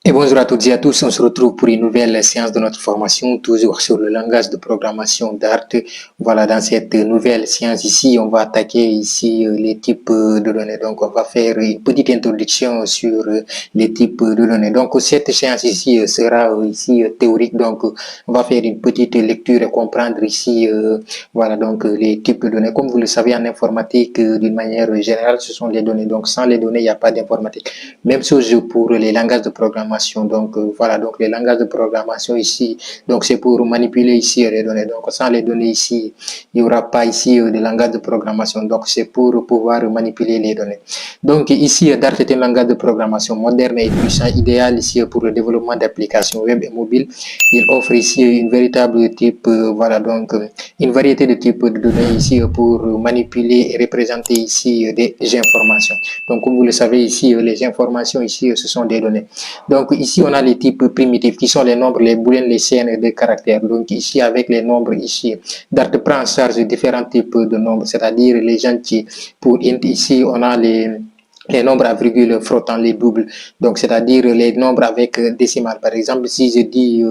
Et bonjour à toutes et à tous, on se retrouve pour une nouvelle séance de notre formation, toujours sur le langage de programmation Dart. Voilà, dans cette nouvelle séance ici, on va attaquer ici les types de données. Donc, on va faire une petite introduction sur les types de données. Donc, cette séance ici sera ici théorique. Donc, on va faire une petite lecture et comprendre ici, voilà, donc les types de données. Comme vous le savez, en informatique, d'une manière générale, ce sont les données. Donc, sans les données, il n'y a pas d'informatique. Même chose pour les langages de programmation. Donc voilà, donc les langages de programmation ici, donc c'est pour manipuler ici les données. Donc sans les données ici, il n'y aura pas ici de langage de programmation. Donc c'est pour pouvoir manipuler les données. Donc ici, Dart est un langage de programmation moderne et puissant, idéal ici pour le développement d'applications web et mobiles. Il offre ici une véritable type, voilà, donc une variété de types de données ici pour manipuler et représenter ici des informations. Donc comme vous le savez ici, les informations ici, ce sont des données. Donc ici, on a les types primitifs qui sont les nombres, les booléens, les chaînes de caractères. Donc ici, avec les nombres ici, Dart prend en charge différents types de nombres, c'est-à-dire les entiers. Pour int, ici, on a les nombres à virgule frottant les doubles, donc c'est-à-dire les nombres avec décimales. Par exemple, si je dis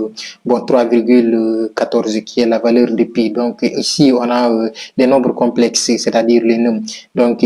bon 3,14 qui est la valeur de pi, donc ici on a les nombres complexes, c'est-à-dire les num. Donc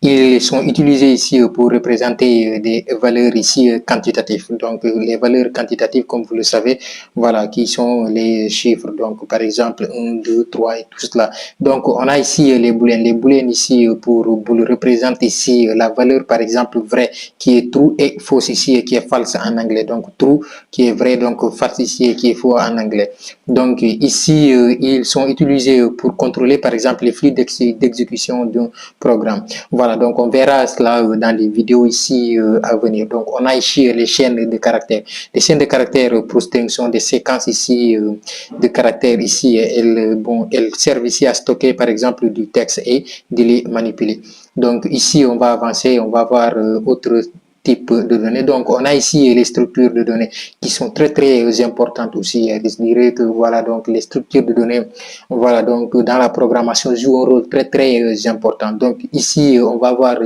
ils sont utilisés ici pour représenter des valeurs ici quantitatives. Donc les valeurs quantitatives, comme vous le savez, voilà, qui sont les chiffres. Donc par exemple 1, 2, 3 et tout cela. Donc on a ici les booléens. Les booléens ici pour représenter ici la valeur par exemple vrai qui est true et fausse ici et qui est false en anglais. Donc true qui est vrai, donc false ici et qui est faux en anglais. Donc ici ils sont utilisés pour contrôler par exemple les flux d'exécution d'un programme. Voilà, donc on verra cela dans les vidéos ici à venir. Donc on a ici les chaînes de caractères. Les chaînes de caractères pour sont des séquences ici de caractères ici. Elles servent ici à stocker par exemple du texte et de les manipuler. Donc ici on va avancer, on va voir autre type de données. Donc on a ici les structures de données qui sont très importantes aussi. Je dirais que voilà, donc les structures de données, voilà, donc dans la programmation jouent un rôle très important. Donc ici on va voir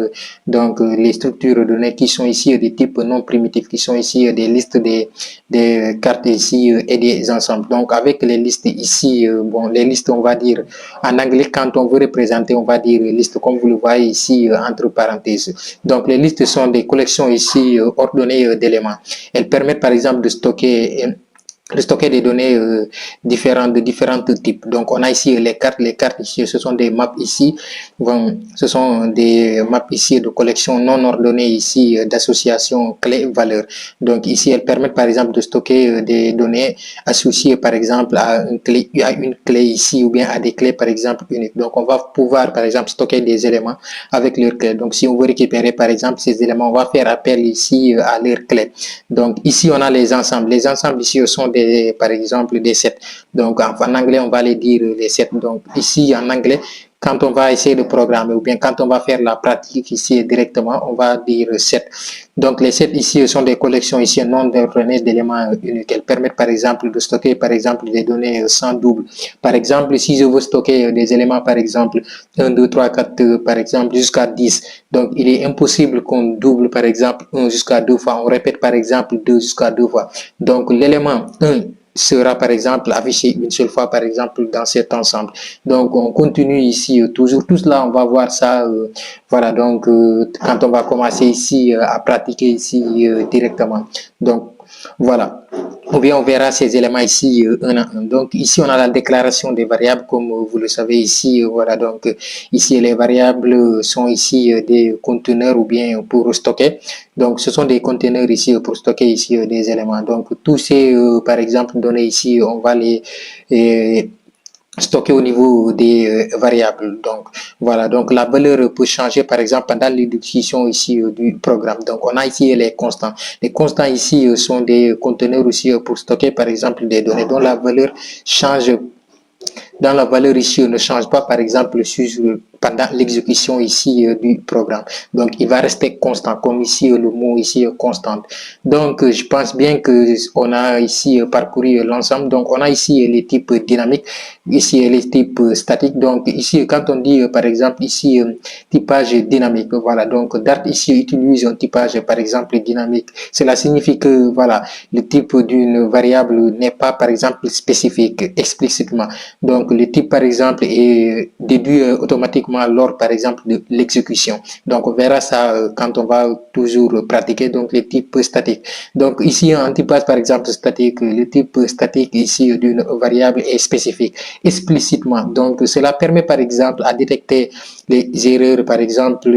donc les structures de données qui sont ici des types non primitifs, qui sont ici des listes des cartes ici et des ensembles. Donc avec les listes ici, bon, les listes on va dire en anglais, quand on veut représenter, on va dire liste comme vous le voyez ici entre parenthèses. Donc les listes sont des collections ici ordonnées d'éléments. Elles permettent par exemple de stocker des données de différents types. Donc on a ici les cartes ici, ce sont des maps ici, bon, ce sont des maps ici de collection non ordonnées ici d'association clé-valeur. Donc ici elles permettent par exemple de stocker des données associées par exemple à une clé ici ou bien à des clés par exemple uniques. Donc on va pouvoir par exemple stocker des éléments avec leur clé. Donc si on veut récupérer par exemple ces éléments, on va faire appel ici à leur clé. Donc ici on a les ensembles. Les ensembles ici sont par exemple des sets. Donc en anglais on va les dire les sets. Donc ici en anglais, quand on va essayer de programmer ou bien quand on va faire la pratique ici directement, on va dire set. Donc les sets ici sont des collections ici non ordonnées d'éléments uniques. Elles permettent par exemple de stocker par exemple des données sans double. Par exemple, si je veux stocker des éléments par exemple 1, 2, 3, 4 par exemple jusqu'à 10. Donc il est impossible qu'on double par exemple 1 jusqu'à 2 fois. On répète par exemple 2 jusqu'à 2 fois. Donc l'élément 1 sera par exemple affiché une seule fois par exemple dans cet ensemble. Donc on continue ici toujours tout cela, on va voir ça voilà, donc quand on va commencer ici à pratiquer ici directement. Donc voilà, ou bien on verra ces éléments ici un à un. Donc ici on a la déclaration des variables comme vous le savez ici. Voilà, donc ici les variables sont ici des conteneurs ou bien pour stocker. Donc ce sont des conteneurs ici pour stocker ici des éléments. Donc tous ces par exemple données ici, on va les stocké au niveau des variables. Donc voilà, donc la valeur peut changer par exemple pendant l'exécution ici du programme. Donc on a ici les constants. Les constants ici sont des conteneurs aussi pour stocker par exemple des données dont la valeur change. Dans la valeur ici ne change pas par exemple sur pendant l'exécution ici du programme. Donc, il va rester constant, comme ici le mot ici constant. Donc, je pense bien que on a ici parcouru l'ensemble. Donc, on a ici les types dynamiques, ici les types statiques. Donc, ici, quand on dit, par exemple, ici, typage dynamique, voilà. Donc, Dart ici utilise un typage, par exemple, dynamique. Cela signifie que, voilà, le type d'une variable n'est pas, par exemple, spécifique explicitement. Donc, le type, par exemple, est déduit automatiquement lors, par exemple, de l'exécution. Donc, on verra ça quand on va toujours pratiquer donc les types statiques. Donc, ici, un typage, par exemple, statique, le type statique ici d'une variable est spécifique explicitement. Donc, cela permet, par exemple, à détecter les erreurs, par exemple,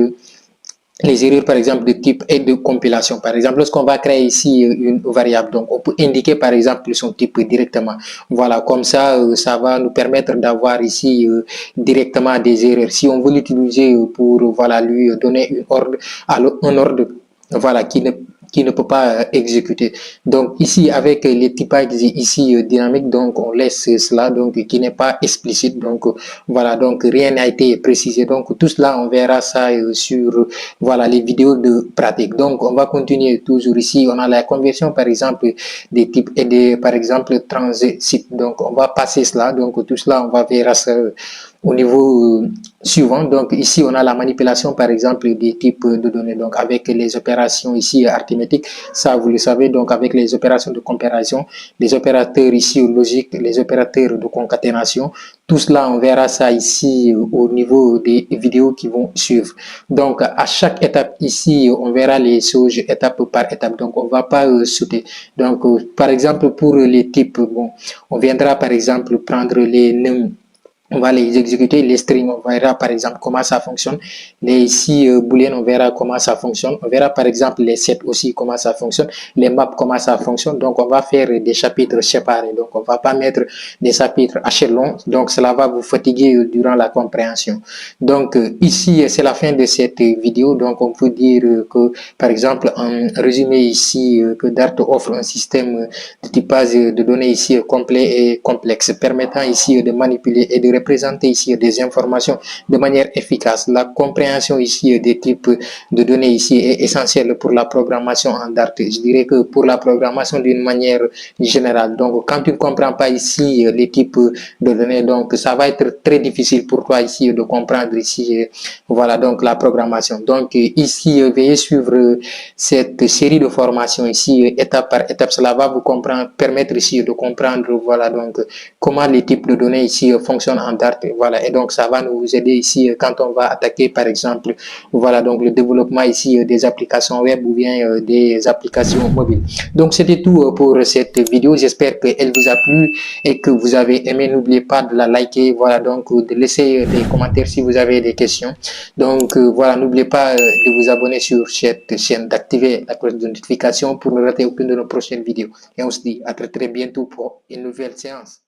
de type et de compilation. Par exemple, lorsqu'on va créer ici une variable, donc on peut indiquer par exemple son type directement. Voilà, comme ça, ça va nous permettre d'avoir ici directement des erreurs. Si on veut l'utiliser pour voilà lui donner un ordre voilà qui ne peut pas exécuter. Donc ici avec les typages ici dynamiques, donc on laisse cela donc qui n'est pas explicite. Donc voilà, donc rien n'a été précisé. Donc tout cela on verra ça sur voilà les vidéos de pratique. Donc on va continuer toujours ici. On a la conversion par exemple des types et des par exemple transit. Donc on va passer cela. Donc tout cela on va verra ça au niveau suivant. Donc ici on a la manipulation par exemple des types de données, donc avec les opérations ici arithmétiques, ça vous le savez, donc avec les opérations de comparaison, les opérateurs ici logiques, les opérateurs de concaténation, tout cela on verra ça ici au niveau des vidéos qui vont suivre. Donc à chaque étape ici on verra les choses étape par étape, donc on va pas sauter. Donc par exemple pour les types, bon, on viendra par exemple prendre les num, on va les exécuter, les strings, on verra par exemple comment ça fonctionne. Les ici boolean, on verra comment ça fonctionne. On verra par exemple les sets aussi comment ça fonctionne. Les maps comment ça fonctionne. Donc on va faire des chapitres séparés. Donc on va pas mettre des chapitres échelons. Donc cela va vous fatiguer durant la compréhension. Donc ici c'est la fin de cette vidéo. Donc on peut dire que par exemple en résumé ici que Dart offre un système de typage de données ici complet et complexe, permettant ici de manipuler et de représenter ici des informations de manière efficace. La compréhension ici des types de données ici est essentielle pour la programmation en Dart. Je dirais que pour la programmation d'une manière générale. Donc, quand tu ne comprends pas ici les types de données, donc ça va être très difficile pour toi ici de comprendre ici, voilà, donc la programmation. Donc, ici, veuillez suivre cette série de formations ici, étape par étape. Cela va vous permettre ici de comprendre, voilà, donc comment les types de données ici fonctionnent en Dart, voilà, et donc ça va nous aider ici quand on va attaquer par exemple, voilà, donc le développement ici des applications web ou bien des applications mobiles. Donc c'était tout pour cette vidéo, j'espère qu'elle vous a plu et que vous avez aimé. N'oubliez pas de la liker, voilà, donc de laisser des commentaires si vous avez des questions. Donc voilà, n'oubliez pas de vous abonner sur cette chaîne, d'activer la cloche de notification pour ne rater aucune de nos prochaines vidéos. Et on se dit à très bientôt pour une nouvelle séance.